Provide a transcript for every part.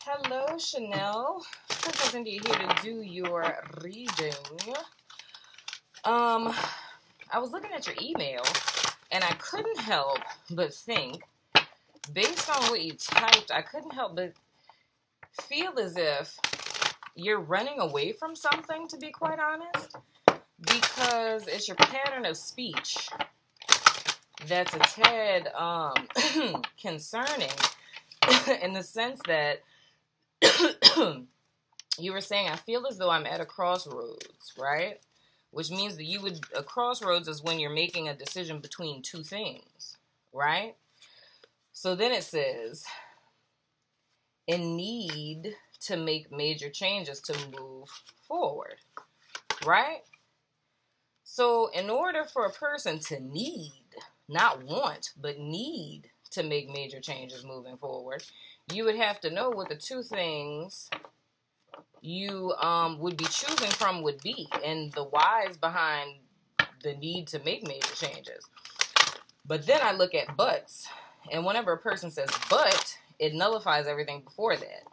Hello, Chanel. Princess India here to do your reading. I was looking at your email, and I couldn't help but think, based on what you typed, I couldn't help but feel as if you're running away from something, to be quite honest, because it's your pattern of speech that's a tad concerning in the sense that you were saying, I feel as though I'm at a crossroads, right? Which means that a crossroads is when you're making a decision between two things, right? So then it says, in need to make major changes to move forward, right? So in order for a person to need, not want, but need to make major changes moving forward, you would have to know what the two things you would be choosing from would be, and the whys behind the need to make major changes. But then I look at buts, and whenever a person says but, it nullifies everything before that.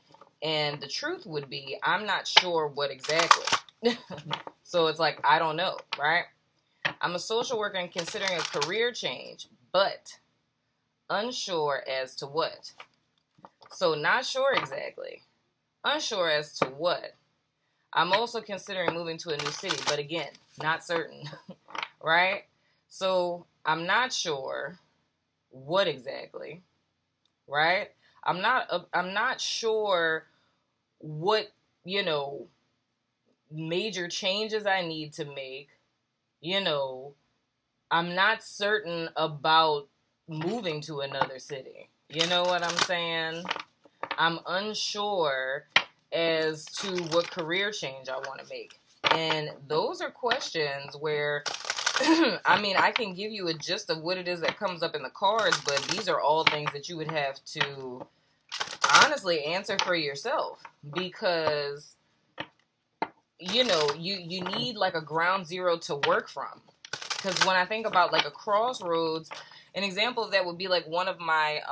And the truth would be, I'm not sure what exactly. So it's like, I don't know, right? I'm a social worker and considering a career change, but unsure as to what. So not sure exactly. Unsure as to what. I'm also considering moving to a new city, but again, not certain, right? So I'm not sure what exactly, right? I'm not sure what, major changes I need to make. I'm not certain about moving to another city. You know what I'm saying? I'm unsure as to what career change I want to make. And those are questions where, I can give you a gist of what it is that comes up in the cards, but these are all things that you would have to honestly answer for yourself, because, you need like a ground zero to work from. Because when I think about like a crossroads, an example of that would be like one of my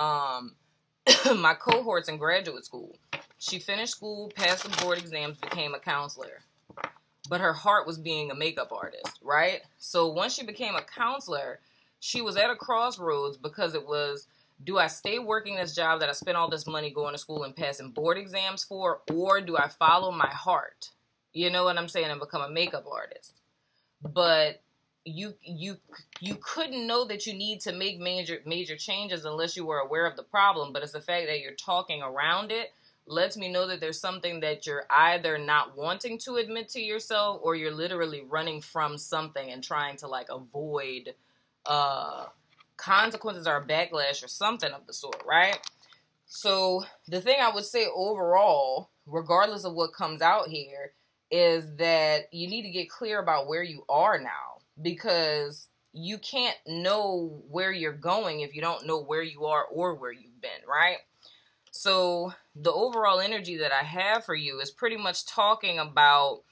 my cohorts in graduate school. She finished school, passed the board exams, became a counselor. But her heart was being a makeup artist, right? So once she became a counselor, she was at a crossroads because it was, do I stay working this job that I spent all this money going to school and passing board exams for, or do I follow my heart? You know what I'm saying? And become a makeup artist. But you couldn't know that you need to make major changes unless you were aware of the problem. But it's the fact that you're talking around it lets me know that there's something that you're either not wanting to admit to yourself, or you're literally running from something and trying to like avoid consequences or backlash or something of the sort, right? So the thing I would say overall, regardless of what comes out here, is that you need to get clear about where you are now, because you can't know where you're going if you don't know where you are or where you've been, right? So the overall energy that I have for you is pretty much talking about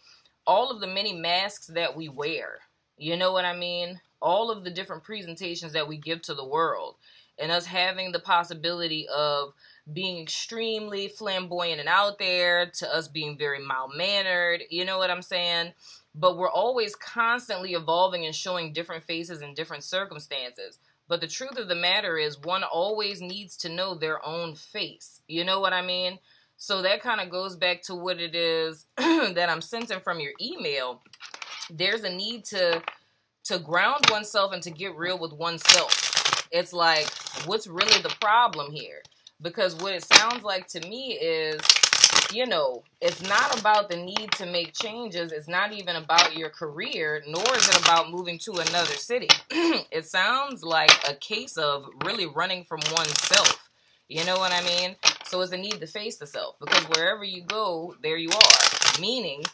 all of the many masks that we wear. You know what I mean? All of the different presentations that we give to the world, and us having the possibility of being extremely flamboyant and out there, to us being very mild-mannered, you know what I'm saying? But we're always constantly evolving and showing different faces in different circumstances. But the truth of the matter is, one always needs to know their own face. You know what I mean? So that kind of goes back to what it is that I'm sensing from your email. There's a need to ground oneself and to get real with oneself. It's like, what's really the problem here? Because what it sounds like to me is, it's not about the need to make changes. It's not even about your career, nor is it about moving to another city. It sounds like a case of really running from oneself. You know what I mean? So it's a need to face the self, because wherever you go, there you are. Meaning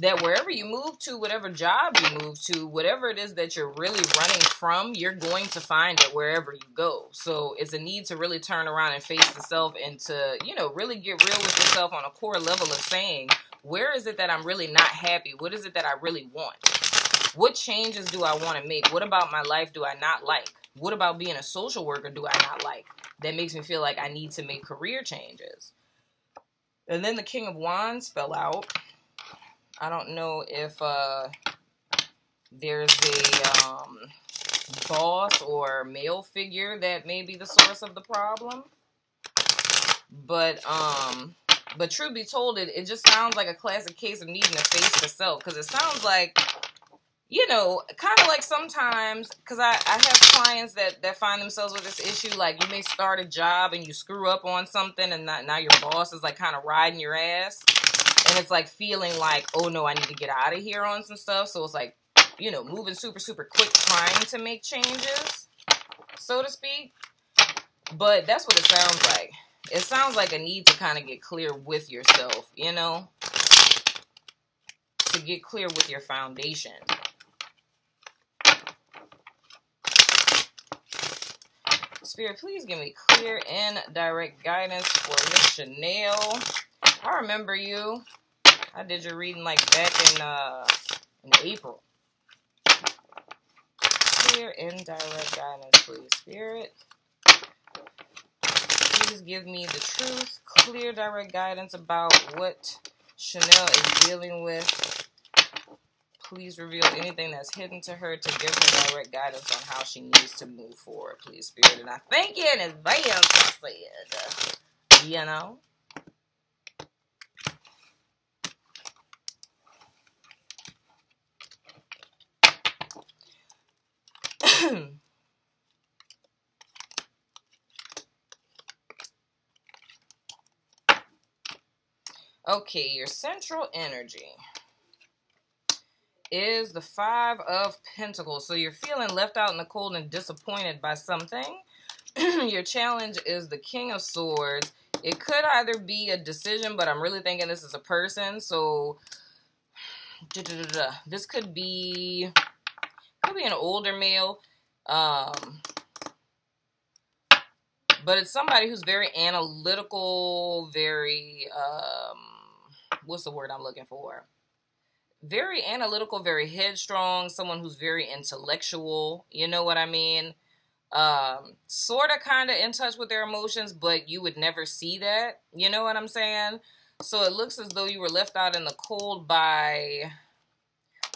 that wherever you move to, whatever job you move to, whatever it is that you're really running from, you're going to find it wherever you go. So it's a need to really turn around and face the self, and to, really get real with yourself on a core level of saying, where is it that I'm really not happy? What is it that I really want? What changes do I want to make? What about my life do I not like? What about being a social worker do I not like? That makes me feel like I need to make career changes. And then the King of Wands fell out. I don't know if there's a boss or male figure that may be the source of the problem. But truth be told, it just sounds like a classic case of needing to face the self. Because it sounds like, you know, kind of like sometimes, because I have clients that find themselves with this issue, like you may start a job and you screw up on something and now your boss is like kind of riding your ass. And it's like feeling like, oh no, I need to get out of here on some stuff. So it's like, you know, moving super, super quick, trying to make changes, so to speak. But that's what it sounds like. It sounds like a need to kind of get clear with yourself, you know? To get clear with your foundation. Spirit, please give me clear and direct guidance for Miss Chanel. I remember you. I did your reading like back in April. Clear and direct guidance, please, Spirit. Please give me the truth, clear, direct guidance about what Chanel is dealing with. Please reveal anything that's hidden to her to give her direct guidance on how she needs to move forward, please, Spirit. And I thank you in advance, I said, you know. Okay, your central energy is the Five of Pentacles. So you're feeling left out in the cold and disappointed by something. Your challenge is the King of Swords. It could either be a decision, but I'm really thinking this is a person. So this could be an older male. But it's somebody who's very analytical, very, what's the word I'm looking for? Very analytical, very headstrong, someone who's very intellectual, you know what I mean? Sort of kind of in touch with their emotions, but you would never see that, you know what I'm saying? So it looks as though you were left out in the cold by,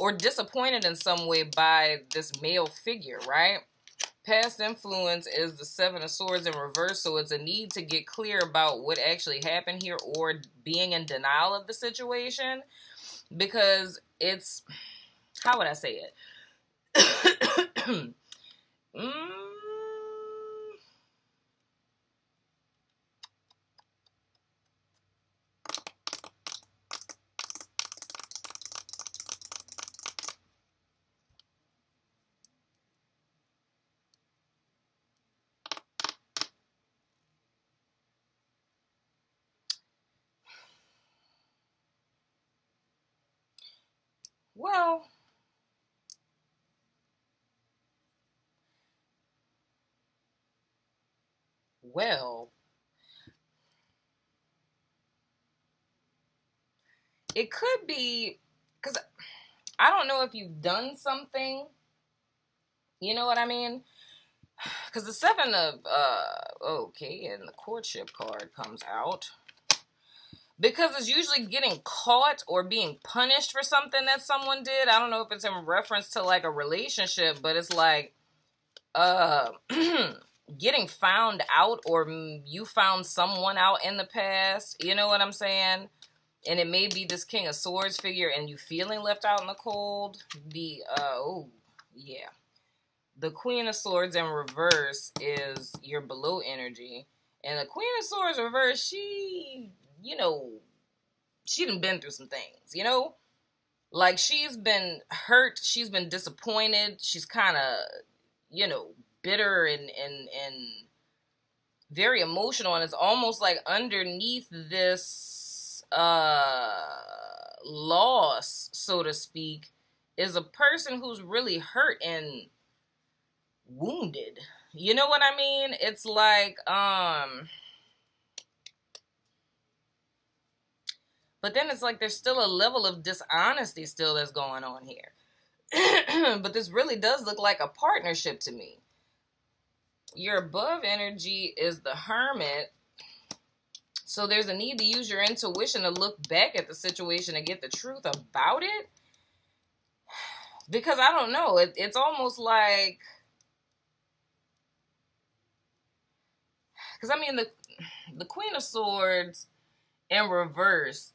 or disappointed in some way by this male figure, right? Past influence is the Seven of Swords in reverse, so it's a need to get clear about what actually happened here or being in denial of the situation because it's, how would I say it? Well, it could be, because I don't know if you've done something, you know what I mean? Because the Seven of, okay, and the Courtship card comes out. Because it's usually getting caught or being punished for something that someone did. I don't know if it's in reference to like a relationship, but it's like, getting found out or you found someone out in the past. You know what I'm saying? And it may be this King of Swords figure and you feeling left out in the cold. The, the Queen of Swords in reverse is your below energy. And the Queen of Swords reverse, she, you know, she done been through some things, you know? Like, she's been hurt, she's been disappointed, she's kind of, you know, bitter and very emotional. And it's almost like underneath this loss, so to speak, is a person who's really hurt and wounded. You know what I mean? It's like, but then it's like there's still a level of dishonesty still that's going on here. But this really does look like a partnership to me. Your above energy is the Hermit. So there's a need to use your intuition to look back at the situation and get the truth about it. Because I don't know, it's almost like, because I mean, the Queen of Swords in reverse,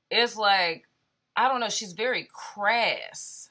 it's like, I don't know, she's very crass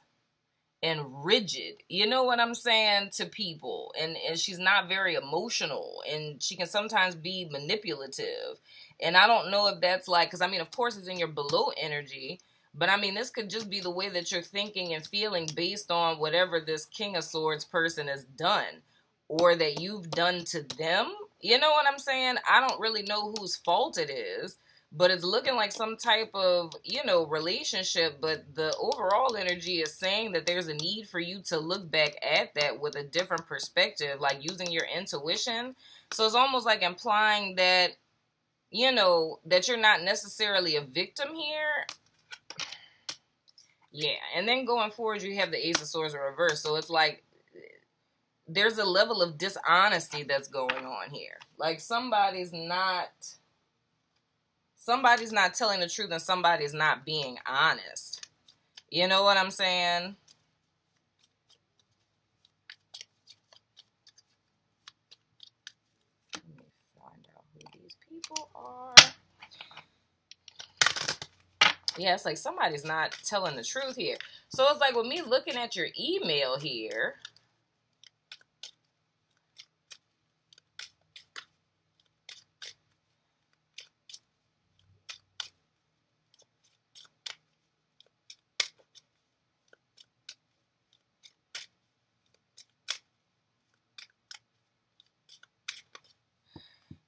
and rigid, you know what I'm saying, to people, and she's not very emotional, and she can sometimes be manipulative, and I don't know if that's like, because I mean, of course it's in your below energy, but I mean, this could just be the way that you're thinking and feeling based on whatever this King of Swords person has done, or that you've done to them, you know what I'm saying? I don't really know whose fault it is, but it's looking like some type of, you know, relationship. But the overall energy is saying that there's a need for you to look back at that with a different perspective, like using your intuition. So it's almost like implying that, you know, that you're not necessarily a victim here. Yeah, and then going forward, you have the Ace of Swords in reverse. So it's like there's a level of dishonesty that's going on here. Like somebody's not telling the truth and somebody's not being honest. You know what I'm saying? Let me find out who these people are. Yeah, it's like somebody's not telling the truth here. So it's like with me looking at your email here,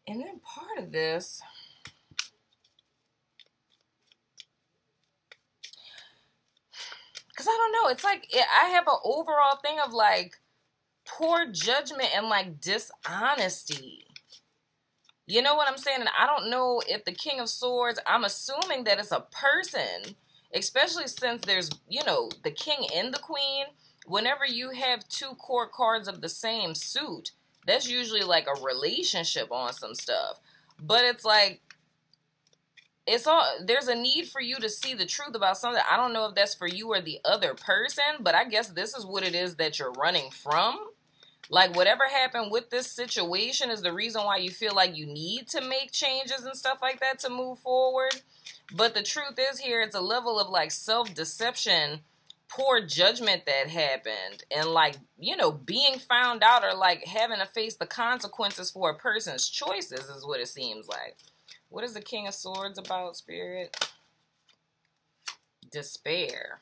and then part of this, because I don't know, it's like I have an overall thing of like poor judgment and like dishonesty. You know what I'm saying? And I don't know if the King of Swords, I'm assuming that it's a person, especially since there's, you know, the King and the Queen. Whenever you have two court cards of the same suit, that's usually like a relationship on some stuff. But it's like, there's a need for you to see the truth about something. I don't know if that's for you or the other person, but I guess this is what it is that you're running from. Like, whatever happened with this situation is the reason why you feel like you need to make changes and stuff like that to move forward. But the truth is here, it's a level of, like, self-deception, poor judgment that happened. And, like, you know, being found out or, like, having to face the consequences for a person's choices is what it seems like. What is the King of Swords about, Spirit? Despair.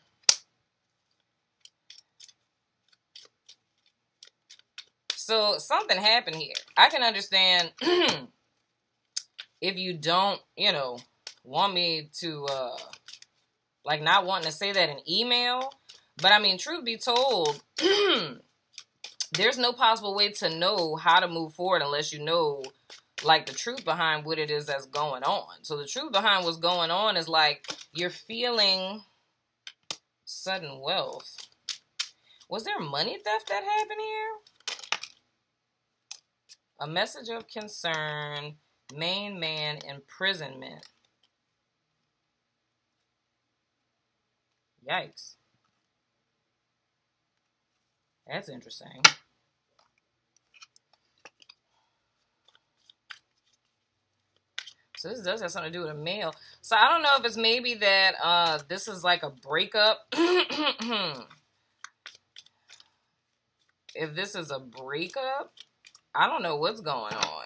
So something happened here. I can understand if you don't, you know, want me to, like not wanting to say that in email. But I mean, truth be told, there's no possible way to know how to move forward unless you know, like, the truth behind what it is that's going on. So the truth behind what's going on is, like, you're feeling sudden wealth. Was there money theft that happened here? A message of concern, main man, imprisonment. Yikes. That's interesting. So this does have something to do with a male. So I don't know if it's maybe that this is like a breakup. If this is a breakup, I don't know what's going on.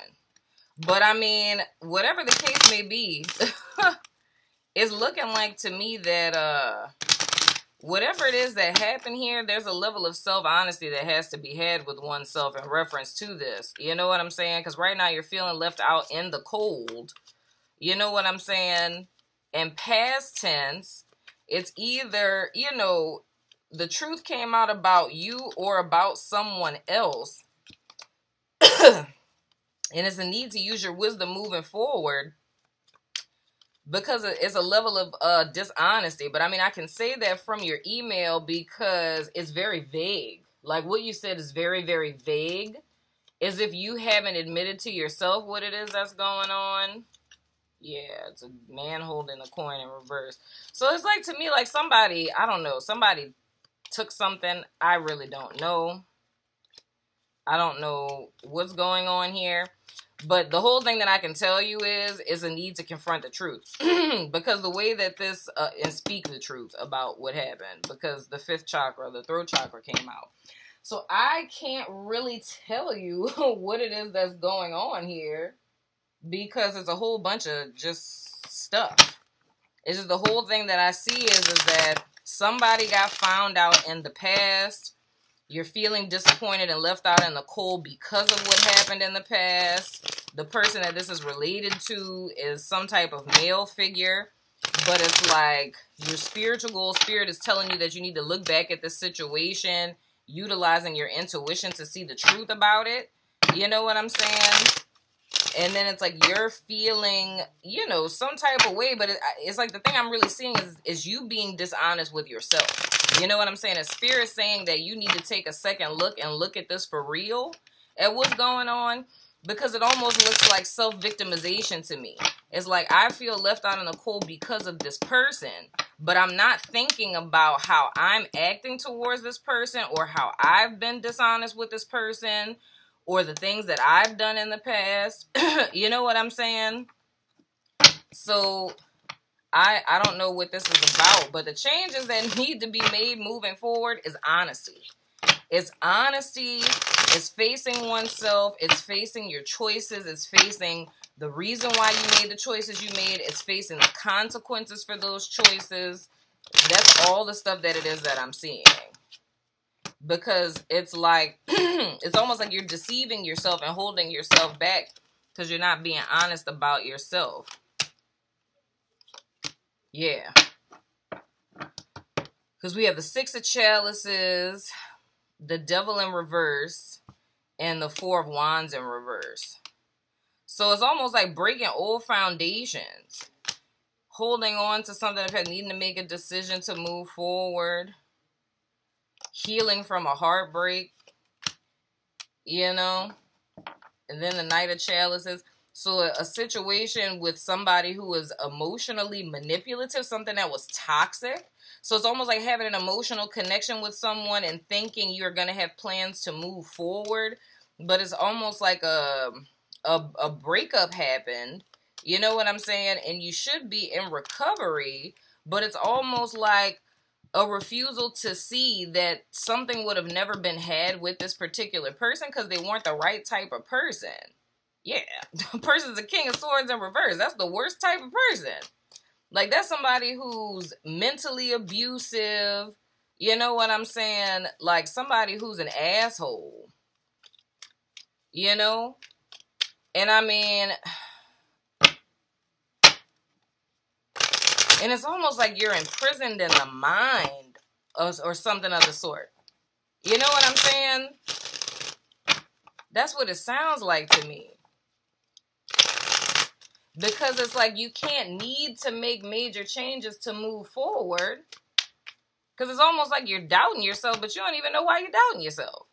But I mean, whatever the case may be, it's looking like to me that whatever it is that happened here, there's a level of self-honesty that has to be had with oneself in reference to this. You know what I'm saying? Because right now you're feeling left out in the cold. You know what I'm saying? In past tense, it's either, you know, the truth came out about you or about someone else. And it's a need to use your wisdom moving forward because it's a level of dishonesty. But I mean, I can say that from your email because it's very vague. Like what you said is very, very vague. As if you haven't admitted to yourself what it is that's going on. Yeah, it's a man holding a coin in reverse. So it's like, to me, like somebody, I don't know, somebody took something. I really don't know. I don't know what's going on here. But the whole thing that I can tell you is a need to confront the truth. Because the way that this, and speak the truth about what happened. Because the fifth chakra, the throat chakra, came out. So I can't really tell you what it is that's going on here. Because it's a whole bunch of just stuff. It's just the whole thing that I see is that somebody got found out in the past. You're feeling disappointed and left out in the cold because of what happened in the past. The person that this is related to is some type of male figure. But it's like your spiritual goal spirit is telling you that you need to look back at this situation, utilizing your intuition to see the truth about it. You know what I'm saying? And then it's like you're feeling, you know, some type of way. But it's like the thing I'm really seeing is you being dishonest with yourself. You know what I'm saying? A spirit saying that you need to take a second look and look at this for real, at what's going on. Because it almost looks like self-victimization to me. It's like I feel left out in the cold because of this person. But I'm not thinking about how I'm acting towards this person or how I've been dishonest with this person or the things that I've done in the past. You know what I'm saying? So I don't know what this is about, but the changes that need to be made moving forward is honesty. It's honesty. It's facing oneself. It's facing your choices. It's facing the reason why you made the choices you made. It's facing the consequences for those choices. That's all the stuff that it is that I'm seeing. Because it's like, it's almost like you're deceiving yourself and holding yourself back because you're not being honest about yourself. Yeah. Because we have the Six of Chalices, the Devil in reverse, and the Four of Wands in reverse. So it's almost like breaking old foundations. Holding on to something, needing to make a decision to move forward. Healing from a heartbreak. You know? And then the Knight of Chalices. So a situation with somebody who was emotionally manipulative, something that was toxic. So it's almost like having an emotional connection with someone and thinking you're going to have plans to move forward. But it's almost like a breakup happened. You know what I'm saying? And you should be in recovery. But it's almost like a refusal to see that something would have never been had with this particular person because they weren't the right type of person. Yeah, the person's a King of Swords in reverse. That's the worst type of person. Like, that's somebody who's mentally abusive. You know what I'm saying? Like, somebody who's an asshole. You know? And I mean, and it's almost like you're imprisoned in the mind or something of the sort. You know what I'm saying? That's what it sounds like to me. Because it's like you can't need to make major changes to move forward. Because it's almost like you're doubting yourself, but you don't even know why you're doubting yourself.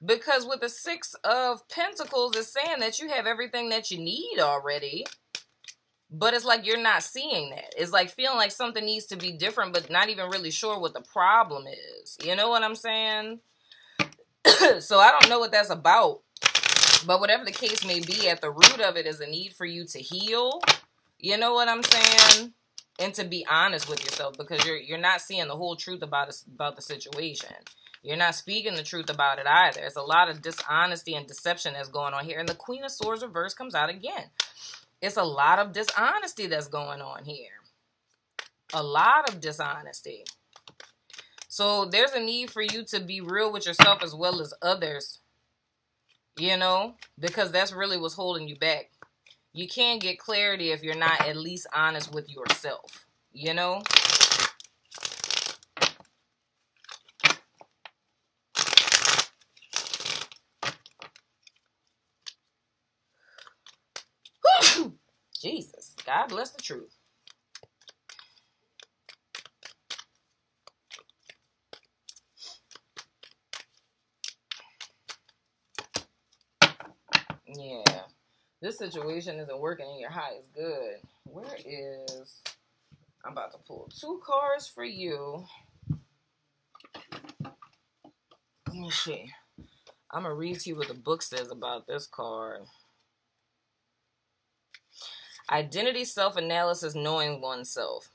Because with the Six of Pentacles, it's saying that you have everything that you need already. But it's like you're not seeing that. It's like feeling like something needs to be different, but not even really sure what the problem is. You know what I'm saying? So I don't know what that's about. But whatever the case may be, at the root of it is a need for you to heal. You know what I'm saying? And to be honest with yourself, because you're not seeing the whole truth about the situation. You're not speaking the truth about it either. There's a lot of dishonesty and deception that's going on here. And the Queen of Swords reverse comes out again. It's a lot of dishonesty that's going on here. A lot of dishonesty. So there's a need for you to be real with yourself as well as others. You know, because that's really what's holding you back. You can't get clarity if you're not at least honest with yourself. You know? Jesus. God bless the truth. Yeah. this situation isn't working and your high is good. Where is... I'm about to pull 2 cards for you. Let me see. I'm going to read to you what the book says about this card. Identity, self-analysis, knowing oneself.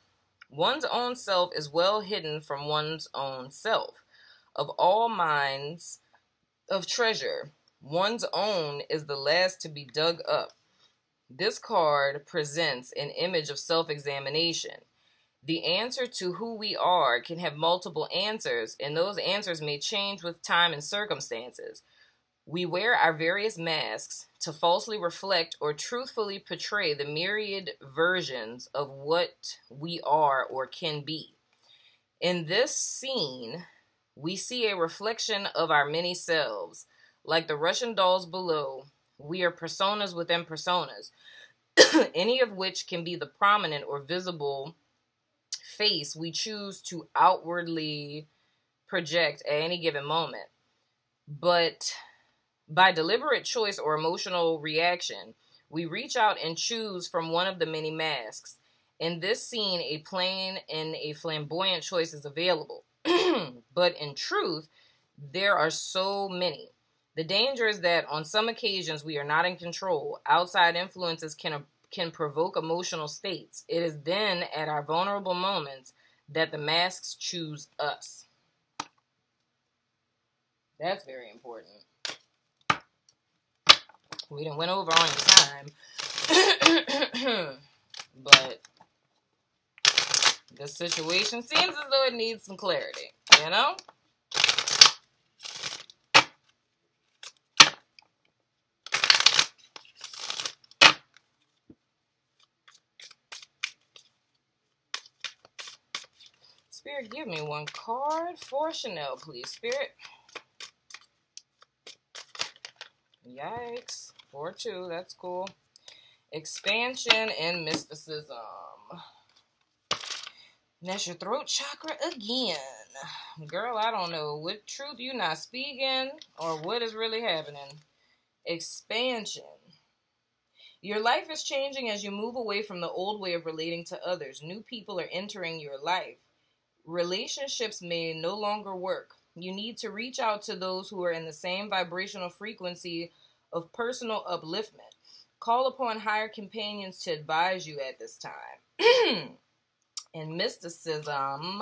One's own self is well hidden from one's own self. Of all mines of treasure, one's own is the last to be dug up. This card presents an image of self-examination. The answer to who we are can have multiple answers, and those answers may change with time and circumstances. We wear our various masks to falsely reflect or truthfully portray the myriad versions of what we are or can be. In this scene, we see a reflection of our many selves. Like the Russian dolls below, we are personas within personas, any of which can be the prominent or visible face we choose to outwardly project at any given moment. But by deliberate choice or emotional reaction, we reach out and choose from one of the many masks. In this scene, a plain and a flamboyant choice is available. But in truth, there are so many. The danger is that on some occasions we are not in control. Outside influences can provoke emotional states. It is then at our vulnerable moments that the masks choose us. That's very important. We done went over on your time. But this situation seems as though it needs some clarity, you know? Spirit, give me 1 card for Chanel, please, Spirit. Yikes. 4-2, that's cool. Expansion and mysticism. That's your throat chakra again. Girl, I don't know what truth you not speaking or what is really happening. Expansion. Your life is changing as you move away from the old way of relating to others. New people are entering your life. Relationships may no longer work. You need to reach out to those who are in the same vibrational frequency of personal upliftment. Call upon higher companions to advise you at this time. And mysticism.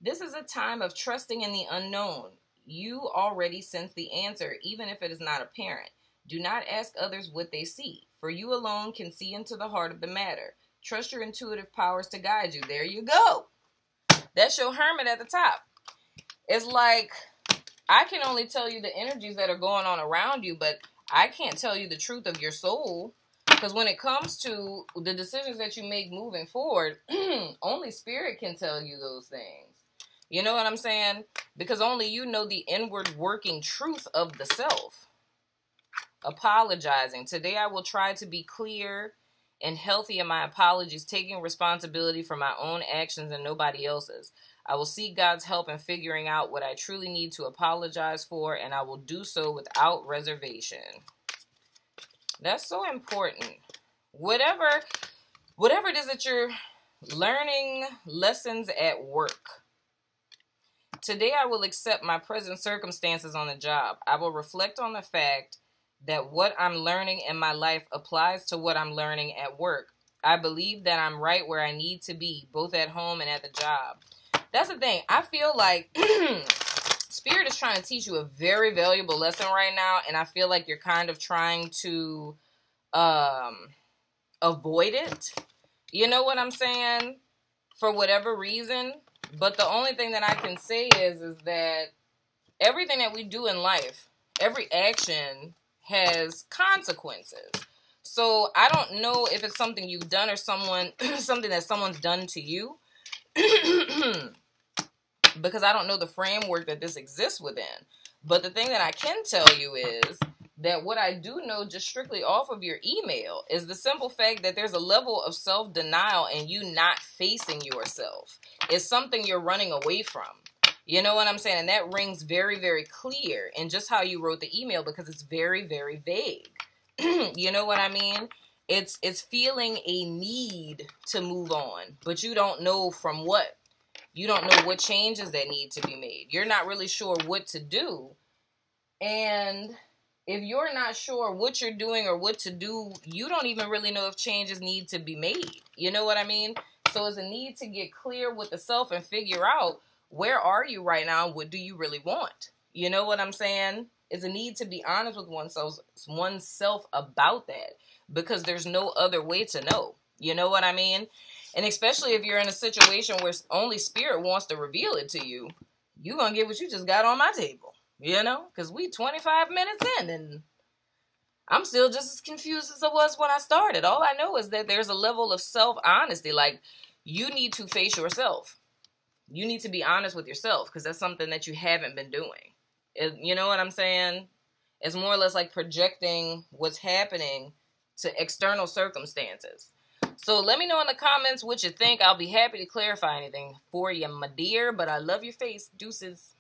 This is a time of trusting in the unknown. You already sense the answer, even if it is not apparent. Do not ask others what they see, for you alone can see into the heart of the matter. Trust your intuitive powers to guide you. There you go. That's your hermit at the top. It's like, I can only tell you the energies that are going on around you, but I can't tell you the truth of your soul. Because when it comes to the decisions that you make moving forward, only spirit can tell you those things. You know what I'm saying? Because only you know the inward working truth of the self. Apologizing. Today I will try to be clear and healthy in my apologies, taking responsibility for my own actions and nobody else's. I will seek God's help in figuring out what I truly need to apologize for, and I will do so without reservation. That's so important. Whatever it is that you're learning lessons at work. Today I will accept my present circumstances on the job. I will reflect on the fact that what I'm learning in my life applies to what I'm learning at work. I believe that I'm right where I need to be, both at home and at the job. That's the thing. I feel like Spirit is trying to teach you a very valuable lesson right now, and I feel like you're kind of trying to avoid it. You know what I'm saying? For whatever reason. But the only thing that I can say is that everything that we do in life, every action has consequences. So I don't know if it's something you've done or something that someone's done to you. Because I don't know the framework that this exists within. But the thing that I can tell you is that what I do know just strictly off of your email is the simple fact that there's a level of self-denial and you not facing yourself. It's something you're running away from. You know what I'm saying? And that rings very, very clear in just how you wrote the email, because it's very, very vague. You know what I mean? It's feeling a need to move on, but you don't know from what. You don't know what changes that need to be made. You're not really sure what to do. And if you're not sure what you're doing or what to do, you don't even really know if changes need to be made. You know what I mean? So it's a need to get clear with the self and figure out, where are you right now? What do you really want? You know what I'm saying? It's a need to be honest with oneself about that, because there's no other way to know. You know what I mean? And especially if you're in a situation where only spirit wants to reveal it to you, you're going to get what you just got on my table. You know? Because we 25 minutes in and I'm still just as confused as I was when I started. All I know is that there's a level of self-honesty. Like, you need to face yourself. You need to be honest with yourself, because that's something that you haven't been doing. You know what I'm saying? It's more or less like projecting what's happening to external circumstances. So let me know in the comments what you think. I'll be happy to clarify anything for you, my dear. But I love your face. Deuces.